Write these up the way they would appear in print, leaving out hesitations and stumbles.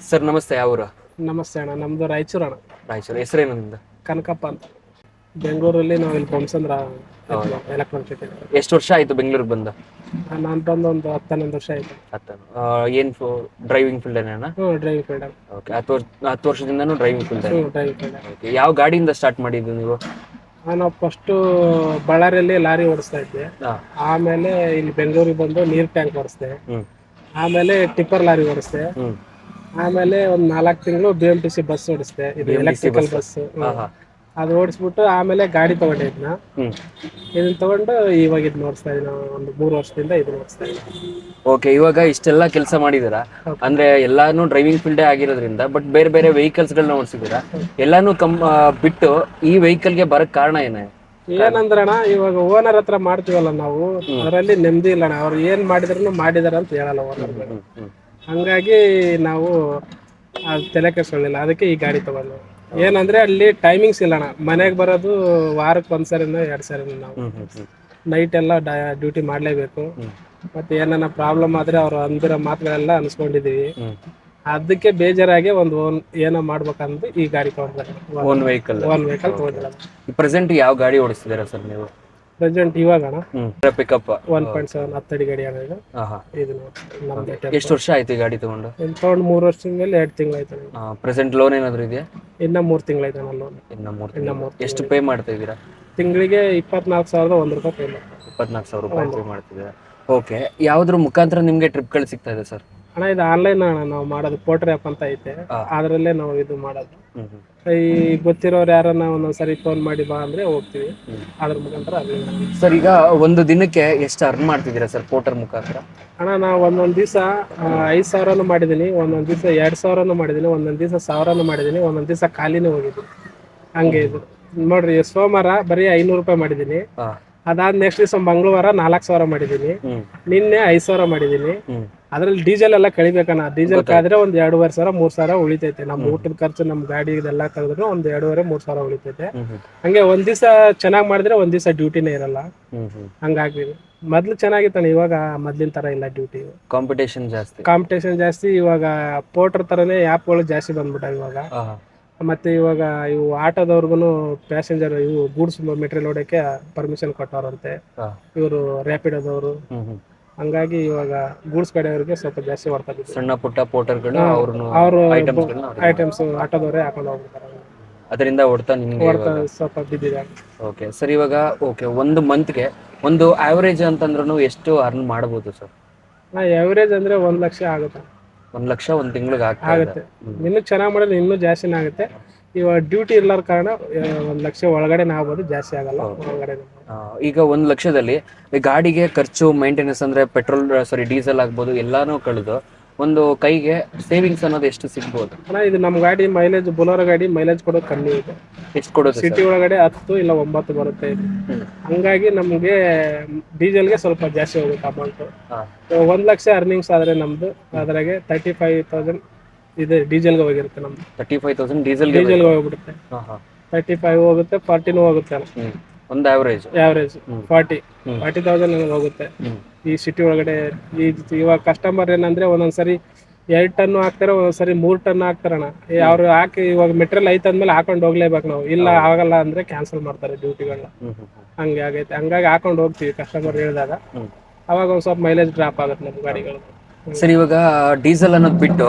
Sir ನಮಸ್ತೆ, ಯಾವೂರು? ನಮಸ್ತೆ ಅಣ್ಣ, ನಮ್ದು ರಾಯಚೂರು ಅಣ್ಣ. ರಾಯಚೂರು. ಹೆಸರೇನು ನಿಮ್ದು? ಕನಕಪ್ಪ ಅಂತ. ಬೆಂಗಳೂರಲ್ಲಿ ನಾವು ಇಲ್ಲಿ ಬೊಮ್ಮಸಂದ್ರ ಹೌದಾ. Electronic city. ಎಷ್ಟು ವರ್ಷ ಆಯ್ತು ಬೆಂಗಳೂರಿಗೆ ಬಂದು? ನಾನು ಬಂದು ಒಂದು 10-11 ವರ್ಷ ಆಯಿತು. ಏನು ಡ್ರೈವಿಂಗ್ ಫೀಲ್ಡ್ ಏನೇನಾ? ಹ್ಞೂ, ಡ್ರೈವಿಂಗ್ ಫೀಲ್ಡ್. ಓಕೆ, 10 ವರ್ಷದಿಂದನೂ ಡ್ರೈವಿಂಗ್ ಫೀಲ್ಡ್? ಹ್ಞೂ, ಡ್ರೈವಿಂಗ್ ಫೀಲ್ಡ್. ಓಕೆ, ಯಾವ ಗಾಡಿಯಿಂದ ಸ್ಟಾರ್ಟ್ ಮಾಡಿದ್ದು ನೀವು? ನಾನು ಫಸ್ಟು ಬಳ್ಳಾರಿಯಲ್ಲಿ ಲಾರಿ ಓಡಿಸ್ತಾ ಇದ್ದೆ. ಆಮೇಲೆ ಇಲ್ಲಿ ಬೆಂಗಳೂರಿಗೆ ಬಂದು ನೀರು ಟ್ಯಾಂಕ್ ಓಡಿಸ್ದೆ. ಆಮೇಲೆ ಟಿಪ್ಪರ್ ಲಾರಿ ಓಡಿಸ್ದೆ. ಆಮೇಲೆ ಒಂದು 4 ತಿಂಗಳು BMTC ಬಸ್ ಓಡಿಸ್ದೆ, ಇದು ಎಲೆಕ್ಟ್ರಿಕಲ್ ಬಸ್. ಅದು ಓಡಿಸ್ಬಿಟ್ಟು ಆಮೇಲೆ ಗಾಡಿ ತಗೊಂಡೆ. ಇದನ್ನ ತಗೊಂಡು ಇವಾಗ ಇದು ನೋಡಿಸ್ತಾ ಇದ್ದೀನಿ. ಒಂದು 3 ವರ್ಷದಿಂದ ಇದು ನೋಡಿಸ್ತಾ ಇದ್ದೀನಿ. ಓಕೆ, ಇವಾಗ ಇಷ್ಟೆಲ್ಲ ಕೆಲಸ ಮಾಡಿದ್ದೀರಾ ಅಂದ್ರೆ ಎಲ್ಲಾನು ಡ್ರೈವಿಂಗ್ ಫೀಲ್ಡೇ ಆಗಿರೋದ್ರಿಂದ, ಬಟ್ ಬೇರೆ ಬೇರೆ ವೆಹಿಕಲ್ಸ್ಗಳನ್ನ ಓಡಿಸಿದ್ದೀರಾ. ಎಲ್ಲಾನು ಬಿಟ್ಟು ಈ ವೆಹಿಕಲ್ಗೆ ಬರಕ್ ಕಾರಣ ಏನೇ? ಏನಂದ್ರಣ, ಇವಾಗ ಓನರ್ ಹತ್ರ ಮಾಡ್ತೀವಲ್ಲ ನಾವು, ಅದರಲ್ಲಿ ನೆಮ್ಮದಿ ಇಲ್ಲಣ್ಣ. ಅವ್ರು ಏನ್ ಮಾಡಿದ್ರು ಮಾಡಿದಾರೆ ಅಂತ ಹೇಳಲ್ಲ ಓನರ್ಗಳು. ಹಂಗಾಗಿ ನಾವು ಅದು ತಲೆ ಕೆಡಿಸ್ಕೊಳ್ಳಿಲ್ಲ. ಅದಕ್ಕೆ ಈ ಗಾಡಿ ತಗೊಂಡು. ಏನಂದ್ರೆ ಅಲ್ಲಿ ಟೈಮಿಂಗ್ಸ್ ಇಲ್ಲಣ್ಣ. ಮನೆಗೆ ಬರೋದು ವಾರಕ್ಕೆ 1 ಸರಿನೋ 2 ಸರಿನೋ. ನಾವು ನೈಟ್ ಎಲ್ಲ ಡ್ಯೂಟಿ ಮಾಡಲೇಬೇಕು. ಮತ್ತೆ ಏನಾನ ಪ್ರಾಬ್ಲಮ್ ಆದರೆ ಅವ್ರು ಅಂದಿರೋ ಮಾತುಗಳೆಲ್ಲ ಅನ್ಸ್ಕೊಂಡಿದ್ದೀವಿ. ಅದಕ್ಕೆ ಬೇಜಾರಾಗಿ ಒಂದು ಏನೋ ಮಾಡ್ಬೇಕಂದ್ರೆ ಈ ಗಾಡಿ ತಗೊಂಡ್ರೆ. ಓನ್ ವೆಹಿಕಲ್ ತಗೊಂಡಿಲ್ಲ. ಪ್ರೆಸೆಂಟ್ ಯಾವ ಗಾಡಿ ಓಡಿಸ್ತಿದ್ದೀರಾ ಸರ್ ನೀವು? ಪ್ರೆಸೆಂಟ್ ಇವಾಗ ಪಿಕಪ್ 1.7 10 ಅಡಿ ಗಾಡಿ ಅಣ್ಣ ಇದು. ನಮ್ದು ಎಷ್ಟು ವರ್ಷ ಆಯ್ತು ಈ ಗಾಡಿ ತಗೊಂಡು? ತಗೊಂಡು 3 ವರ್ಷದ ಮೇಲೆ 2 ತಿಂಗಳಾಯ್ತು. ಪ್ರೆಸೆಂಟ್ ಲೋನ್ ಏನಾದ್ರು ಇದೆಯಾ? ಇನ್ನ 3 ತಿಂಗಳಾಯ್ತು ಲೋನ್. ಇನ್ನ 3 ಎಷ್ಟು ಪೇ ಮಾಡ್ತಾ ಇದ್ದೀರಾ? ತಿಂಗಳಿಗೆ 24,001 ರೂಪಾಯಿ ಪೇ ಮಾಡ್ತಾರೆ. 24,000 ರೂಪಾಯಿ ಪೇ ಮಾಡ್ತಿದ್ದೀರಾ. ಓಕೆ, ಯಾವ್ದ್ರ ಮುಖಾಂತರ ನಿಮ್ಗೆ ಟ್ರಿಪ್ಗಳು ಸಿಗ್ತಾ ಇದೆ ಸರ್? ಅಣ್ಣ, ಇದು ಆನ್ಲೈನ್ ಅಣ್ಣ. ನಾವು ಮಾಡೋದು ಪೋರ್ಟರ್ ಆ್ಯಪ್ ಅಂತ ಐತೆ, ಅದರಲ್ಲೇ ನಾವು ಇದು ಮಾಡೋದು. ಈ ಗೊತ್ತಿರೋರು ಯಾರನ್ನ ಒಂದೊಂದ್ಸರಿ ಫೋನ್ ಮಾಡಿ ಬಾ ಅಂದ್ರೆ ಹೋಗ್ತೀವಿ. ಅದ್ರ ಮುಖಾಂತರ ಸರ್, ಈಗ ಒಂದು ದಿನಕ್ಕೆ ಎಷ್ಟು ಅರ್ನ್ ಮಾಡ್ತಿದ್ದೀರಾ ಸರ್ ಪೋರ್ಟರ್ ಮುಖಾಂತರ? ಅಣ್ಣ, ನಾವು ಒಂದೊಂದು ದಿವಸ 5,000 ಮಾಡಿದ್ದೀನಿ, ಒಂದೊಂದು ದಿವಸ 2,000 ಮಾಡಿದ್ದೀನಿ, ಒಂದೊಂದು ದಿವಸ 1,000 ಮಾಡಿದ್ದೀನಿ, ಒಂದೊಂದು ದಿವಸ ಖಾಲಿನೇ ಹೋಗಿದ್ದೀನಿ. ಹಂಗೆ ಇದು ನೋಡ್ರಿ. ಸೋಮವಾರ ಬರೀ 500 ರೂಪಾಯಿ ಮಾಡಿದ್ದೀನಿ. ಅದಾದ ನೆಕ್ಸ್ಟ್ ದಿವಸ ಮಂಗಳವಾರ 4,000 ಮಾಡಿದ್ದೀನಿ. ನಿನ್ನೆ 5,000 ಮಾಡಿದ್ದೀನಿ. ಅದ್ರಲ್ಲಿ ಡೀಸೆಲ್ ಎಲ್ಲ ಕಳಿಬೇಕಣ್ಣ. ಡೀಸೆಲ್ ಕಾದ್ರೆ ಒಂದು 2,500 3,000 ಉಳಿತೈತೆ. ನಮ್ಮ ಊಟದ ಖರ್ಚು, ನಮ್ಮ ಗಾಡಿ ಇದೆಲ್ಲ ಕಳೆದ್ರು ಒಂದು 2,500 ಉಳಿತೈತೆ. ಹಂಗೆ ಒಂದ್ ದಿವಸ ಚೆನ್ನಾಗಿ ಮಾಡಿದ್ರೆ ಒಂದ್ ದಿವಸ ಡ್ಯೂಟಿನೇ ಇರಲ್ಲ. ಹಂಗಾಗಿ ಮೊದ್ಲು ಚೆನ್ನಾಗಿತ್ತಾನೆ, ಇವಾಗ ಮೊದ್ಲಿನ ತರ ಇಲ್ಲ ಡ್ಯೂಟಿ. ಕಾಂಪಿಟೇಷನ್ ಜಾಸ್ತಿ. ಇವಾಗ ಪೋರ್ಟರ್ ತರನೇ ಆ್ಯಪ್ಗಳು ಜಾಸ್ತಿ ಬಂದ್ಬಿಟ್ಟ ಇವಾಗ. ಮತ್ತೆ ಇವಾಗ ಇವು ಆಟೋದವ್ರಿಗೂ ಪ್ಯಾಸೆಂಜರ್ ಇವು ಗೂಡ್ಸ್ ಮೆಟೀರಿಯಲ್ ಹೊಡೋಕ್ಕೆ ಪರ್ಮಿಷನ್ ಕೊಟ್ಟವ್ರಂತೆ ಇವರು ರ್ಯಾಪಿಡೋದವರು. ಹಂಗಾಗಿ ಇವಾಗ ಗೂಡ್ಸ್ ಕಡೆಯವ್ರಿಗೆ ಸ್ವಲ್ಪ ಜಾಸ್ತಿ ಹೊಡ್ತಾರೆ. ಸಣ್ಣ ಪುಟ್ಟ ಪೋರ್ಟರ್ಗಳು ಅವರು ಐಟಮ್ಸ್ ಆಟೋದವರೇ ಹಾಕೊಂಡು ಹೋಗ್ಬಿಡ್ತಾರೆ. ಅದರಿಂದ ಹೊಡ್ತಾ ಸ್ವಲ್ಪ ಬಿದ್ದಿದೆ. ಓಕೆ ಸರ್, ಇವಾಗ ಒಂದು ಮಂತ್ಗೆ ಒಂದು ಆವರೇಜ್ ಅಂತಂದ್ರೂ ಎಷ್ಟು ಅರ್ನ್ ಮಾಡಬಹುದು ಸರ್? ಆವರೇಜ್ ಅಂದ್ರೆ 1 ಲಕ್ಷ ಆಗುತ್ತೆ. 1 ಲಕ್ಷ ಒಂದು ತಿಂಗಳಿಗೆ ಆಗುತ್ತೆ. ಇನ್ನೂ ಚೆನ್ನಾಗಿ ಮಾಡಿದ್ರೆ ಇನ್ನೂ ಜಾಸ್ತಿನೇ ಆಗುತ್ತೆ. ಇವಾಗ ಡ್ಯೂಟಿ ಇರ್ಲಾರ ಕಾರಣ 1 ಲಕ್ಷ ಒಳಗಡೆ ಆಗ್ಬೋದು, ಜಾಸ್ತಿ ಆಗಲ್ಲ. ಈಗ 1 ಲಕ್ಷದಲ್ಲಿ ಗಾಡಿಗೆ ಖರ್ಚು, ಮೇಂಟೆನೆನ್ಸ್ ಅಂದ್ರೆ ಪೆಟ್ರೋಲ್ ಡೀಸೆಲ್ ಆಗ್ಬೋದು, ಎಲ್ಲಾನು ಕಳೆದು ಒಂದು ಕೈಗೆ ಸೇವಿಂಗ್ಸ್ ಅನ್ನೋದು ಎಷ್ಟು ಸಿಗ್ಬೋದು? ಇದು ನಮ್ಮ ಗಾಡಿ ಮೈಲೇಜ್, ಬೊಲೊರೋ ಗಾಡಿ ಮೈಲೇಜ್ ಕೊಡೋದು ಕಮ್ಮಿ ಇದೆ. ಎಷ್ಟು ಕೊಡೋದು? ಸಿಟಿ ಒಳಗಡೆ 10 ಇಲ್ಲ 9 ಬರುತ್ತೆ. ಹಂಗಾಗಿ ನಮಗೆ ಡೀಸೆಲ್ಗೆ ಸ್ವಲ್ಪ ಜಾಸ್ತಿ ಹೋಗುತ್ತೆ ಅಮೌಂಟ್. 1 ಲಕ್ಷ ಅರ್ನಿಂಗ್ಸ್ ಆದ್ರೆ ನಮ್ದು ಅದ್ರಾಗೆ 35,000 ಇದೆ ಡೀಸೆಲ್ಗೆ ಹೋಗಿರುತ್ತೆ. ನಮ್ದು 35,000 ಡೀಸೆಲ್ಗೆ ಹೋಗ್ಬಿಡುತ್ತೆ. 35 ಹೋಗುತ್ತೆ, 40 ಹೋಗುತ್ತೆ. ಒಂದು ಆವರೇಜ್ 40,000 ಹೋಗುತ್ತೆ ಈ ಸಿಟಿ ಒಳಗಡೆ. ಇವಾಗ ಕಸ್ಟಮರ್ ಏನಂದ್ರೆ ಒಂದೊಂದ್ಸರಿ 2 ಟನ್ ಹಾಕ್ತಾರೆ, ಒಂದೊಂದ್ಸರಿ 3 ಟನ್ ಹಾಕ್ತಾರಣ್ಣ. ಅವ್ರು ಹಾಕಿ ಇವಾಗ ಮೆಟೀರಿಯಲ್ ಐತಂದ್ಮೇಲೆ ಹಾಕೊಂಡು ಹೋಗ್ಲೇಬೇಕು ನಾವು. ಇಲ್ಲ ಆಗಲ್ಲ ಅಂದ್ರೆ ಕ್ಯಾನ್ಸಲ್ ಮಾಡ್ತಾರೆ ಡ್ಯೂಟಿಗಳನ್ನ. ಹಂಗೆ ಆಗೈತೆ. ಹಂಗಾಗಿ ಹಾಕೊಂಡು ಹೋಗ್ತೀವಿ ಕಸ್ಟಮರ್ ಹೇಳಿದಾಗ. ಅವಾಗ ಒಂದ್ ಸ್ವಲ್ಪ ಮೈಲೇಜ್ ಡ್ರಾಪ್ ಆಗುತ್ತೆ ನಮ್ಮ ಗಾಡಿಗಳು. ಸರ್, ಇವಾಗ ಡೀಸೆಲ್ ಅನ್ನೋದು ಬಿಟ್ಟು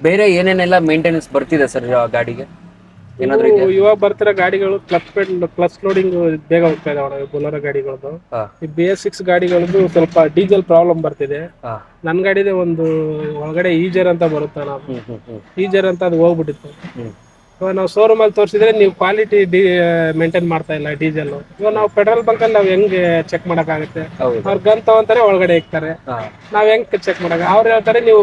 ಬೇರೆ ಏನೇನೆಲ್ಲ ಮೇಂಟೆನೆನ್ಸ್ ಬರ್ತಿದೆ ಸರ್ ಗಾಡಿಗೆ? ಇವಾಗ ಬರ್ತಿರೋ ಗಾಡಿಗಳು ಕ್ಲಚ್ ಲೋಡಿಂಗ್ ಬೇಗ ಹೋಗ್ತಾ ಇದಾವೆ ಬೊಲೊರೋ ಗಾಡಿಗಳದ್ದು. ಈ BS6 ಗಾಡಿಗಳದ್ದು ಸ್ವಲ್ಪ ಡೀಸೆಲ್ ಪ್ರಾಬ್ಲಮ್ ಬರ್ತಿದೆ. ನನ್ನ ಗಾಡಿದೆ ಒಂದು ಒಳಗಡೆ ಈಜರ್ ಅಂತ ಬರುತ್ತೆ. ಈಜರ್ ಅಂತ ಅದು ಹೋಗ್ಬಿಟ್ಟಿತ್ತು. ನಾವು ಶೋರೂಮ್ ಅಲ್ಲಿ ತೋರಿಸಿದ್ರೆ ನೀವು ಕ್ವಾಲಿಟಿ ಮೇಂಟೈನ್ ಮಾಡ್ತಾ ಇಲ್ಲ ಡೀಸೆಲ್. ಇವಾಗ ನಾವು ಪೆಟ್ರೋಲ್ ಬಂಕ್ ಅಲ್ಲಿ ನಾವು ಹೆಂಗೆ ಚೆಕ್ ಮಾಡಕ್ಕಾಗುತ್ತೆ? ಅವ್ರು ಗನ್ ತಗೊಂತಾರೆ, ಒಳಗಡೆ ಇಕ್ತಾರೆ. ನಾವ್ ಹೆಂಗ್ ಚೆಕ್ ಮಾಡಕ್? ಅವ್ರು ಹೇಳ್ತಾರೆ ನೀವು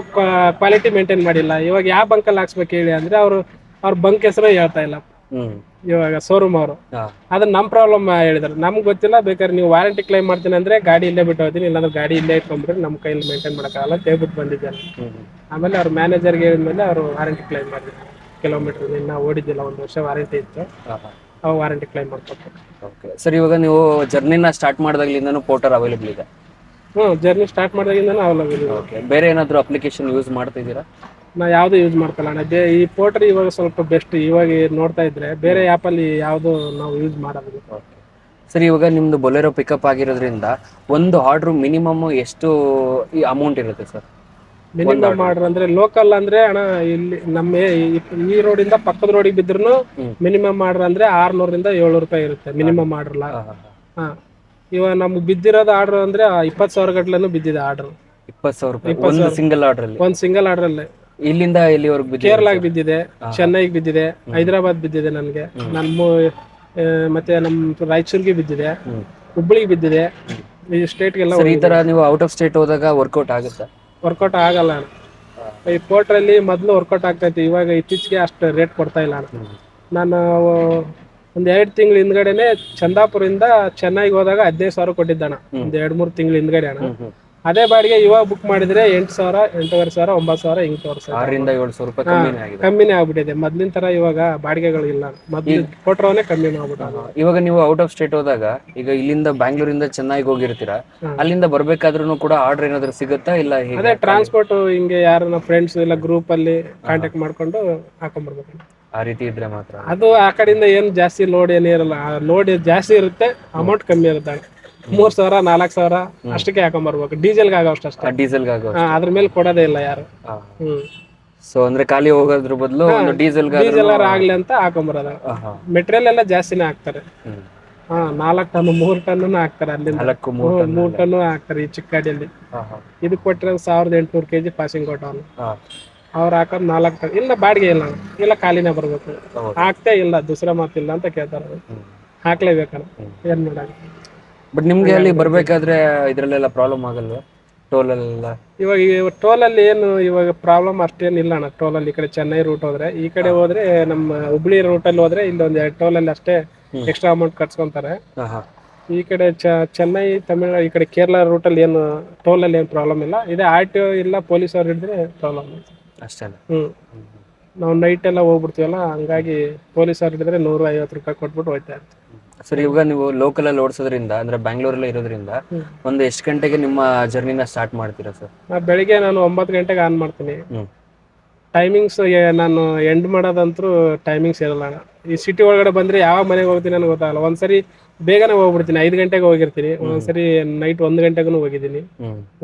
ಕ್ವಾಲಿಟಿ ಮೇಂಟೈನ್ ಮಾಡಿಲ್ಲ. ಇವಾಗ ಯಾವ ಬಂಕ್ ಅಲ್ಲಿ ಹಾಕ್ಸ್ಬೇಕು ಹೇಳಿ ಅಂದ್ರೆ ಅವ್ರ ಬಂಕ್ ಹೆಸರು ಹೇಳ್ತಾ ಇಲ್ಲ ಇವಾಗ ಶೋರೂಮ್ ಅವರು. ಅದನ್ನ ನಮ್ ಪ್ರಾಬ್ಲಮ್ ಹೇಳಿದಾರೆ. ನಮ್ಗೆ ಗೊತ್ತಿಲ್ಲ. ಬೇಕಾದ್ರೆ ನೀವು ವಾರಂಟಿ ಕ್ಲೈಮ್ ಮಾಡ್ತೀನಿ ಅಂದ್ರೆ ಗಾಡಿ ಇಲ್ಲೇ ಬಿಟ್ಟು ಹೋಗ್ತೀನಿ, ಇಲ್ಲಾಂದ್ರೆ ಗಾಡಿ ಇಲ್ಲೇ ಇಟ್ಕೊಂಡ್ಬಿಟ್ರೆ ನಮ್ಮ ಕೈಯಲ್ಲಿ ಮೇಂಟೈನ್ ಮಾಡಕ್ಕಾಗಲ್ಲ ಅಂತ ಹೇಳ್ಬಿಟ್ಟು ಬಂದಿದ್ದಾರೆ. ಆಮೇಲೆ ಅವ್ರ ಮ್ಯಾನೇಜರ್ಗೆ ಹೇಳಿದ್ಮೇಲೆ ಅವರು ವಾರಂಟಿ ಕ್ಲೈಮ್ ಮಾಡಿದ್ರು. ಕಿಲೋಮೀಟರ್ ಇನ್ನ ಓಡಿದ್ದಿಲ್ಲ, 1 ವರ್ಷ ವಾರಂಟಿ ಇತ್ತು, ಅವಾಗ ವಾರಂಟಿ ಕ್ಲೈಮ್ ಮಾಡ್ಕೊಟ್ಟು. ಸರ್, ಇವಾಗ ನೀವು ಜರ್ನಿನ ಸ್ಟಾರ್ಟ್ ಮಾಡಿದಾಗಲಿಂದನೂ ಪೋರ್ಟರ್ ಅವೈಲೇಬಲ್ ಇದೆ? ಜರ್ನಿ ಸ್ಟಾರ್ಟ್ ಮಾಡಿದಾಗಿಂದನೂ ಅವೈಲೇಬಲ್ ಇದೆ. ಬೇರೆ ಏನಾದರೂ ಅಪ್ಲಿಕೇಶನ್ ಯೂಸ್ ಮಾಡ್ತಿದ್ದೀರಾ? ನಾ ಯಾವ್ದು ಯೂಸ್ ಮಾಡ್ತಲ್ಲ ಅಣ್ಣ. ಈ ಪೋಟ್ರಿ ಇವಾಗ ಸ್ವಲ್ಪ ಬೆಸ್ಟ್. ಇವಾಗ ನೋಡ್ತಾ ಇದ್ರೆ ಬೇರೆ ಆ್ಯಪಲ್ಲಿ ಯಾವುದು ನಾವು ಯೂಸ್ ಮಾಡೋದಿಲ್ಲ. ಸರ್ ಇವಾಗ ನಿಮ್ದು ಬೊಲೆರೋ ಪಿಕಪ್ ಆಗಿರೋದ್ರಿಂದ ಒಂದು ಆರ್ಡ್ರು ಮಿನಿಮಮ್ ಎಷ್ಟು ಅಮೌಂಟ್ ಇರುತ್ತೆ ಸರ್? ಮಿನಿಮಮ್ ಆರ್ಡರ್ ಅಂದ್ರೆ ಲೋಕಲ್ ಅಂದ್ರೆ ಅಣ್ಣ ಇಲ್ಲಿ ನಮ್ಮ ಈ ರೋಡಿಂದ ಪಕ್ಕದ ರೋಡಿಗೆ ಬಿದ್ರು ಮಿನಿಮಮ್ ಆರ್ಡರ್ ಅಂದ್ರೆ 600 ರಿಂದ 700 ರೂಪಾಯಿ ಇರುತ್ತೆ ಮಿನಿಮಮ್ ಆರ್ಡರ್. ಹಾ, ಇವಾಗ ನಮ್ಗೆ ಬಿದ್ದಿರೋದು ಆರ್ಡರ್ ಅಂದ್ರೆ 20,000 ಗಟ್ಲೆನೂ ಬಿದ್ದಿದೆ ಆರ್ಡರ್. 20,000 ರೂಪಾಯಿ ಒಂದು ಸಿಂಗಲ್ ಆರ್ಡರ್ ಅಲ್ಲಿ? ಒಂದು ಸಿಂಗಲ್ ಆರ್ಡರ್ ಅಲ್ಲಿ. ಇಲ್ಲಿಂದ ಎಲ್ಲಿವರೆಗೂ ಬಿದ್ದಿದೆ? ಕೇರಳಕ್ಕೆ ಬಿದ್ದಿದೆ, ಚೆನ್ನೈಗೆ ಬಿದ್ದಿದೆ, ಹೈದರಾಬಾದ್ ಬಿದ್ದಿದೆ ನನಗೆ, ಮತ್ತೆ ನಮ್ಮ ರಾಯಚೂರಿಗೆ ಬಿದ್ದಿದೆ, ಹುಬ್ಬಳ್ಳಿಗೆ ಬಿದ್ದಿದೆ. ಈ ಸ್ಟೇಟ್ಗೆಲ್ಲ ಈ ತರ ನೀವು ಔಟ್ ಆಫ್ ಸ್ಟೇಟ್ ಹೋದಾಗ ವರ್ಕೌಟ್ ಆಗುತ್ತಾ? ವರ್ಕೌಟ್ ಆಗಲ್ಲ ಅಣ್ಣ. ಈ ಪೋಟ್ರಲ್ಲಿ ಮೊದಲು ವರ್ಕೌಟ್ ಆಗ್ತಾ ಇತ್ತು, ಇವಾಗ ಇತ್ತೀಚೆಗೆ ಅಷ್ಟು ರೇಟ್ ಕೊಡ್ತಾ ಇಲ್ಲ ಅಣ್ಣ. ನಾನು ಒಂದು 2 ತಿಂಗಳ ಹಿಂದ್ಗಡೆನೆ ಚಂದಾಪುರಿಂದ ಚೆನ್ನೈಗೆ ಹೋದಾಗ 15,000 ಕೊಟ್ಟಿದ್ದಣ್ಣ. ಒಂದು 2-3 ತಿಂಗಳ ಹಿಂದ್ಗಡೆ ಅಣ್ಣ. ಅದೇ ಬಾಡಿಗೆ ಇವಾಗ ಬುಕ್ ಮಾಡಿದ್ರೆ 8,000, 8,500, 9,000 ಹಿಂಗ್ ತೋರಿಸ್ತಾರೆ. 600-700 ರೂಪಾಯಿ ಕಮ್ಮಿನೇ ಆಗ್ಬಿಟ್ಟಿದೆ. ಮೊದ್ಲಿನ ತರ ಇವಾಗ ಬಾಡಿಗೆಗಳಿಲ್ಲ. ಮೊದ್ಲು ಕೊಟ್ರವನೇ ಕಮ್ಮಿ ಮಾಡ್ಬಿಟ್ಟು. ಇವಾಗ ನೀವು ಔಟ್ ಆಫ್ ಸ್ಟೇಟ್ ಹೋದಾಗ, ಈಗ ಇಲ್ಲಿಂದ ಬ್ಯಾಂಗ್ಳೂರಿಂದ ಚೆನ್ನೈಗೆ ಹೋಗಿರ್ತೀರಾ, ಅಲ್ಲಿಂದ ಬರ್ಬೇಕಾದ್ರೂ ಕೂಡ ಆರ್ಡರ್ ಏನಾದ್ರು ಸಿಗುತ್ತಾ ಇಲ್ಲ? ಅದೇ ಟ್ರಾನ್ಸ್ಪೋರ್ಟ್ ಹಿಂಗೆ ಯಾರನ್ನ ಫ್ರೆಂಡ್ಸ್ ಇಲ್ಲ ಗ್ರೂಪ್ ಅಲ್ಲಿ ಕಾಂಟ್ಯಾಕ್ಟ್ ಮಾಡ್ಕೊಂಡು ಹಾಕೊಂಡ್ಬರ್ಬೇಕು. ಆ ರೀತಿ ಇದ್ರೆ ಮಾತ್ರ. ಅದು ಆ ಕಡೆಯಿಂದ ಏನು ಜಾಸ್ತಿ ಲೋಡ್ ಏನಿರಲ್ಲ. ಲೋಡ್ ಜಾಸ್ತಿ ಇರುತ್ತೆ, ಅಮೌಂಟ್ ಕಮ್ಮಿ ಇರುತ್ತೆ. 3,000, 4,000 ಅಷ್ಟಕ್ಕೆ ಹಾಕೊಂಡ್ಬರ್ಬೇಕು. ಡೀಸೆಲ್ಗೆ ಆಗೋ ಅಷ್ಟೇ. ಡೀಸೆಲ್ಗೆ ಆಗೋ ಅದ್ರ ಮೇಲೆ ಕೊಡೋದೇ ಇಲ್ಲ ಯಾರು. ಸೊ ಅಂದ್ರೆ ಖಾಲಿ ಹೋಗೋದ್ರ ಬದಲು ಒಂದು ಡೀಸೆಲ್ ಆಗ್ಲಿ ಅಂತ ಹಾಕೊಂಡ್ಬರೋದ. ಮೆಟೀರಿಯಲ್ ಎಲ್ಲ ಜಾಸ್ತಿನೇ ಹಾಕ್ತಾರೆ. 4 ಟನ್ 3 ಟನ್ ಹಾಕ್ತಾರೆ. ಅಲ್ಲಿಂದ 3 ಟನ್ ಹಾಕ್ತಾರೆ ಈ ಚಿಕ್ಕ ಗಾಡಿಯಲ್ಲಿ. ಇದು ಕೊಟ್ಟಿರೋ 1,800 kg ಪಾಸಿಂಗ್ ಕೊಟ್ಟವನು. ಅವ್ರು ಹಾಕೋದು 4 ಟನ್. ಇಲ್ಲ ಬಾಡಿಗೆ ಇಲ್ಲ ಖಾಲಿನೇ ಬರ್ಬೇಕು. ಹಾಕ್ತೇ ಇಲ್ಲ, ದೂಸರ ಮಾತಿಲ್ಲ ಅಂತ ಕೇಳ್ತಾರೆ. ಹಾಕ್ಲೇಬೇಕಲ್ಲ, ಏನ್ ಮಾಡೋದು. ಬಟ್ ನಿಮ್ಗೆ ಅಲ್ಲಿ ಬರ್ಬೇಕಾದ್ರೆ ಇದ್ರಲ್ಲೆಲ್ಲ ಪ್ರಾಬ್ಲಮ್ ಆಗಲ್ವಾ ಟೋಲ್ ಅಲ್ಲೆಲ್ಲ? ಇವಾಗ ಟೋಲ್ ಅಲ್ಲಿ ಏನು ಇವಾಗ ಪ್ರಾಬ್ಲಮ್ ಅಷ್ಟೇನಿಲ್ಲ ಅಣ್ಣ. ಟೋಲ್ ಅಲ್ಲಿ ಈ ಕಡೆ ಚೆನ್ನೈ ರೂಟ್ ಹೋದ್ರೆ, ಈ ಕಡೆ ಹೋದ್ರೆ ನಮ್ಮ ಹುಬ್ಳಿ ರೂಟ್ ಅಲ್ಲಿ ಹೋದ್ರೆ ಇಲ್ಲಿ ಒಂದು 2 ಟೋಲ್ ಅಲ್ಲಿ ಅಷ್ಟೇ ಎಕ್ಸ್ಟ್ರಾ ಅಮೌಂಟ್ ಕಟ್ಸ್ಕೊಂತಾರೆ. ಈ ಕಡೆ ಚೆನ್ನೈ ತಮಿಳ್ನಾಡು ಈ ಕಡೆ ಕೇರಳ ರೂಟ್ ಅಲ್ಲಿ ಏನು ಟೋಲ್ ಅಲ್ಲಿ ಏನು ಪ್ರಾಬ್ಲಮ್ ಇಲ್ಲ. ಇದೇ RTO ಇಲ್ಲ ಪೊಲೀಸ್ ಅವ್ರು ಹಿಡಿದ್ರೆ ಪ್ರಾಬ್ಲಮ್ ಅಷ್ಟೇ. ನಾವು ನೈಟ್ ಎಲ್ಲ ಹೋಗ್ಬಿಡ್ತೀವಲ್ಲ, ಹಂಗಾಗಿ ಪೊಲೀಸ್ ಅವ್ರು ಹಿಡಿದ್ರೆ 150 ರೂಪಾಯಿ ಕೊಟ್ಬಿಟ್ಟು ಹೋಗ್ತಾ ಇರ್ತೀವಿ. ಸರ್ ಇವಾಗ ನೀವು ಲೋಕಲ್ ಅಲ್ಲಿ ಓಡಿಸೋದ್ರಿಂದ ಅಂದ್ರೆ ಬ್ಯಾಂಗ್ಳೂರಲ್ಲೇ ಇರೋದ್ರಿಂದ ಒಂದು ಎಷ್ಟು ಗಂಟೆಗೆ ನಿಮ್ಮ ಜರ್ನಿನ ಸ್ಟಾರ್ಟ್ ಮಾಡ್ತೀರಾ ಸರ್? ಬೆಳಿಗ್ಗೆ ನಾನು 9 ಗಂಟೆಗೆ ಆನ್ ಮಾಡ್ತೀನಿ. ಟೈಮಿಂಗ್ಸ್ ನಾನು ಎಂಡ್ ಮಾಡೋದಂತೂ ಟೈಮಿಂಗ್ಸ್ ಇರಲ್ಲ. ಈ ಸಿಟಿ ಒಳಗಡೆ ಬಂದ್ರೆ ಯಾವ ಮನೆಗೆ ಹೋಗ್ತೀನಿ ನನಗೆ ಗೊತ್ತಾಗಲ್ಲ. ಒಂದ್ಸರಿ ಬೇಗನೆ ಹೋಗ್ಬಿಡ್ತೀನಿ, 5 ಗಂಟೆಗೆ ಹೋಗಿರ್ತೀನಿ. ಒಂದ್ಸರಿ ನೈಟ್ 1 ಗಂಟೆಗೂ ಹೋಗಿದ್ದೀನಿ,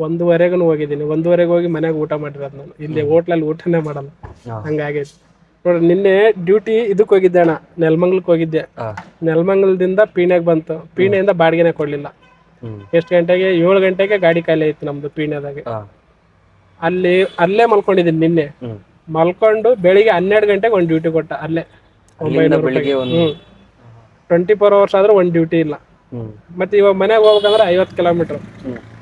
1:30ಗೂ ಹೋಗಿದ್ದೀನಿ. 1:30ಗೆ ಹೋಗಿ ಮನೆಗೆ ಊಟ ಮಾಡಿರೋದು ನಾನು. ಇಲ್ಲಿ ಹೋಟ್ಲಲ್ಲಿ ಊಟನೇ ಮಾಡಲ್ಲ, ಹಂಗಾಗೈತಿ ನೋಡ್ರಿ. ನಿನ್ನೆ ಡ್ಯೂಟಿ ಇದಕ್ಕೆ ಹೋಗಿದ್ದೆ ಅಣ್ಣ, ನೆಲಮಂಗಲಕ್ಕೆ ಹೋಗಿದ್ದೆ. ನೆಲಮಂಗಲದಿಂದ ಪೀಣ್ಯಾಗ ಬಂತು. ಪೀಣ್ಯದಿಂದ ಬಾಡಿಗೆನೆ ಕೊಡ್ಲಿಲ್ಲ. ಎಷ್ಟು ಗಂಟೆಗೆ? 7 ಗಂಟೆಗೆ ಗಾಡಿ ಖಾಲಿ ಆಯ್ತು ನಮ್ದು ಪೀಣ್ಯದಾಗೆ. ಅಲ್ಲೇ ಮಲ್ಕೊಂಡಿದ್ದೀನಿ ನಿನ್ನೆ. ಮಲ್ಕೊಂಡು ಬೆಳಿಗ್ಗೆ 12 ಗಂಟೆಗೆ ಒಂದು ಡ್ಯೂಟಿ ಕೊಟ್ಟ ಅಲ್ಲೇ. 24 hours ಆದ್ರೂ ಒಂದು ಡ್ಯೂಟಿ ಇಲ್ಲ. ಮತ್ತೆ ಇವಾಗ ಮನೆಗೆ ಹೋಗ್ಬೇಕಂದ್ರೆ 50 ಕಿಲೋಮೀಟರ್.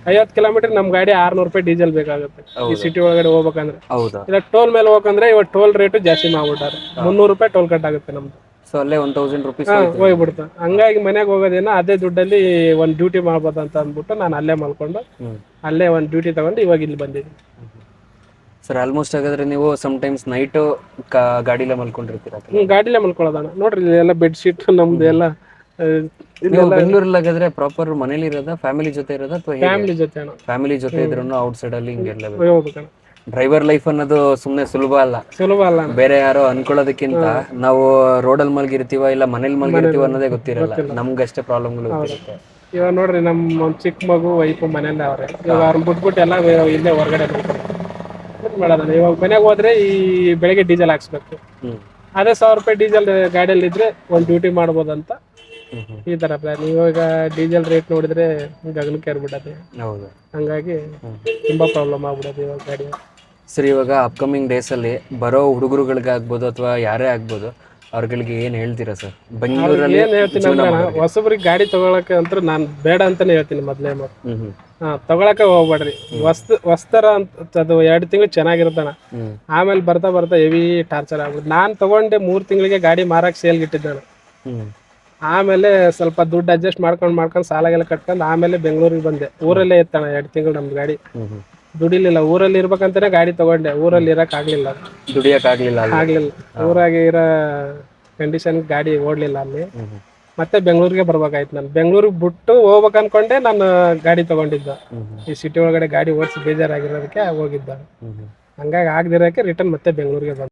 50 ಕಿಲೋಮೀಟರ್ ನಮ್ ಗಾಡಿ 600 ರೂಪಾಯಿ ಡೀಸೆಲ್ ಬೇಕಾಗುತ್ತೆ ಈ ಸಿಟಿ ಒಳಗಡೆ ಹೋಗ್ಬೇಕಂದ್ರೆ. ಇಲ್ಲ ಟೋಲ್ ಮೇಲೆ ಹೋಗ್ಬೇಕಂದ್ರೆ ಇವಾಗ ಟೋಲ್ ರೇಟು ಜಾಸ್ತಿ ಮಾಡ್ಬಿಟ್ಟಾರೆ. 300 ರೂಪಾಯಿ ಟೋಲ್ ಕಟ್ ಆಗುತ್ತೆ ನಮ್ದು. ಸೊ ಅಲ್ಲೇ 1,000 ರೂಪೀಸ್ ಹೋಗ್ಬಿಡ್ತು. ಹಂಗಾಗಿ ಮನೆಗೆ ಹೋಗೋದೇನೋ ಅದೇ ದುಡ್ಡಲ್ಲಿ ಒಂದು ಡ್ಯೂಟಿ ಮಾಡ್ಬೋದು ಅಂತ ಅಂದ್ಬಿಟ್ಟು ನಾನು ಅಲ್ಲೇ ಮಲ್ಕೊಂಡು ಅಲ್ಲೇ ಒಂದು ಡ್ಯೂಟಿ ತಗೊಂಡು ಇವಾಗ ಇಲ್ಲಿ ಬಂದಿದ್ದೀನಿ. ಸರ್ ಆಲ್ಮೋಸ್ಟ್ ಹಾಗಾದ್ರೆ ನೀವು ಸಮ್ಟೈಮ್ಸ್ ನೈಟು ಗಾಡಿಲೇ ಮಲ್ಕೊಂಡಿರ್ತೀರಾ? ಗಾಡಿಲೇ ಮಲ್ಕೊಳ್ಳೋದಣ್ಣ. ನೋಡ್ರಿ ಎಲ್ಲ ಬೆಡ್ಶೀಟ್ ನಮ್ದು ಎಲ್ಲ. ಬೆಂಗಳೂರಲ್ಲಿ ಹಾಗಾದ್ರೆ ಪ್ರಾಪರ್ ಮನೇಲಿ ಇರೋದಾ, ಫ್ಯಾಮಿಲಿ ಜೊತೆ ಇರೋದಾ ಅಥವಾ ಫ್ಯಾಮಿಲಿ ಜೊತೆ? ಫ್ಯಾಮಿಲಿ ಜೊತೆ ಇದ್ರೂ ಔಟ್ ಸೈಡ್ ಅಲ್ಲಿ ಹಿಂಗೆಲ್ಲ ಡ್ರೈವರ್ ಲೈಫ್ ಅನ್ನೋದು ಸುಮ್ನೆ ಸುಲಭ ಅಲ್ಲ. ಬೇರೆ ಯಾರೋ ಅನ್ಕೊಳ್ಳೋದಕ್ಕಿಂತ ನಾವು ರೋಡಲ್ಲಿ ಮಲಗಿರ್ತೀವ ಇಲ್ಲ ಮನೇಲಿ ಮಲಗಿರ್ತೀವ ಅನ್ನೋದೇ ಗೊತ್ತಿರಲ್ಲ. ನಮ್ಗಷ್ಟೇ ಪ್ರಾಬ್ಲಮ್ಗಳು ಗೊತ್ತಿರುತ್ತೆ. ಇವಾಗ ನೋಡ್ರಿ ನಮ್ಮ ಒಂದು ಚಿಕ್ಕ ಮಗು ವೈಫ್ ಮನೇಲಿ ಅವ್ರೆ. ಇವಾಗ ಅವ್ರನ್ನ ಬಿಟ್ಬಿಟ್ಟು ಎಲ್ಲ ಇಲ್ಲೇ ಹೊರಗಡೆ ಮಾಡೋದಲ್ಲ. ಇವಾಗ ಮನೆಗೆ ಹೋದ್ರೆ ಈ ಬೆಳಗ್ಗೆ ಡೀಸೆಲ್ ಹಾಕ್ಸ್ಬೇಕು. ಅದೇ 1,000 ರೂಪಾಯಿ ಡೀಸೆಲ್ ಗಾಡಿಯಲ್ಲಿ ಇದ್ರೆ ಒಂದು ಡ್ಯೂಟಿ ಮಾಡ್ಬೋದಂತ ಈ ತರ ಪ್ಲಾನ್. ಇವಾಗ ಡೀಸೆಲ್ ರೇಟ್ ನೋಡಿದ್ರೆ ಗಗನಕ್ಕೆ ಏರ್ಬಿಟ್ಟದೆ. ಹಂಗಾಗಿ ತುಂಬಾ ಪ್ರಾಬ್ಲಮ್ ಆಗ್ಬಿಡೋದು ಇವಾಗ ಗಾಡಿ. ಸರಿ, ಇವಾಗ ಅಪ್ಕಮಿಂಗ್ ಡೇಸ್ ಅಲ್ಲಿ ಬರೋ ಹುಡುಗರುಗಳಿಗೆ ಆಗ್ಬೋದು ಅಥವಾ ಯಾರೇ ಆಗ್ಬೋದು, ಅವ್ರಗಳಿಗೆ ಏನ್ ಹೇಳ್ತೀರಾ ಸರ್? ಬೆಂಗಳೂರಲ್ಲಿ ಏನ್ ಹೇಳ್ತೀನಿ ಅಂದ್ರೆ, ಹೊಸಬ್ರಿಗೆ ಗಾಡಿ ತಗೊಳಕ್ಕೆ ಅಂತ ನಾನು ಬೇಡ ಅಂತಾನೆ ಹೇಳ್ತೀನಿ ಮೊದ್ಲೇ. ತಗೊಳಕ್ಕೆ ಹೋಗ್ಬೇಡ್ರಿ. ಹೊಸ್ತರ ಅಂತ ಅದು 2 ತಿಂಗಳು ಚೆನ್ನಾಗಿರ್ತಾನ, ಆಮೇಲೆ ಬರ್ತಾ ಬರ್ತಾ ಹೆವಿ ಟಾರ್ಚರ್ ಆಗ್ಬಿಡುತ್ತೆ. ನಾನ್ ತಗೊಂಡೆ 3 ತಿಂಗಳಿಗೆ ಗಾಡಿ ಮಾರಕ್ ಸೇಲ್ಗಿಟ್ಟಿದ್ದಾನೆ. ಆಮೇಲೆ ಸ್ವಲ್ಪ ದುಡ್ಡು ಅಡ್ಜಸ್ಟ್ ಮಾಡ್ಕೊಂಡು ಸಾಲಾಗೆಲ್ಲ ಕಟ್ಕೊಂಡು ಆಮೇಲೆ ಬೆಂಗಳೂರಿಗೆ ಬಂದೆ. ಊರಲ್ಲೇ ಇರ್ತಾನ 2 ತಿಂಗಳು ನಮ್ದು ಗಾಡಿ. ದುಡಿಲಿಲ್ಲ. ಊರಲ್ಲಿ ಇರ್ಬೇಕಂತಾನೆ ಗಾಡಿ ತಗೊಂಡೆ. ಊರಲ್ಲಿ ಇರಕ್ ಆಗ್ಲಿಲ್ಲ, ಆಗ್ಲಿಲ್ಲ. ಊರಾಗೆ ಇರೋ ಕಂಡೀಷನ್ ಗಾಡಿ ಓಡ್ಲಿಲ್ಲ ಅಲ್ಲಿ. ಮತ್ತೆ ಬೆಂಗಳೂರಿಗೆ ಬರ್ಬೇಕಾಯ್ತು. ನಾನು ಬೆಂಗಳೂರಿಗೆ ಬಿಟ್ಟು ಹೋಗ್ಬೇಕು ಅನ್ಕೊಂಡೆ ನಾನು ಗಾಡಿ ತಗೊಂಡಿದ್ದ. ಈ ಸಿಟಿ ಒಳಗಡೆ ಗಾಡಿ ಓಡಿಸಿ ಬೇಜಾರಾಗಿರೋದಕ್ಕೆ ಹೋಗಿದ್ದ. ಹಂಗಾಗಿ ಆಗದಿರೋಕೆ ರಿಟರ್ನ್ ಮತ್ತೆ ಬೆಂಗಳೂರಿಗೆ ಬಂದೆ.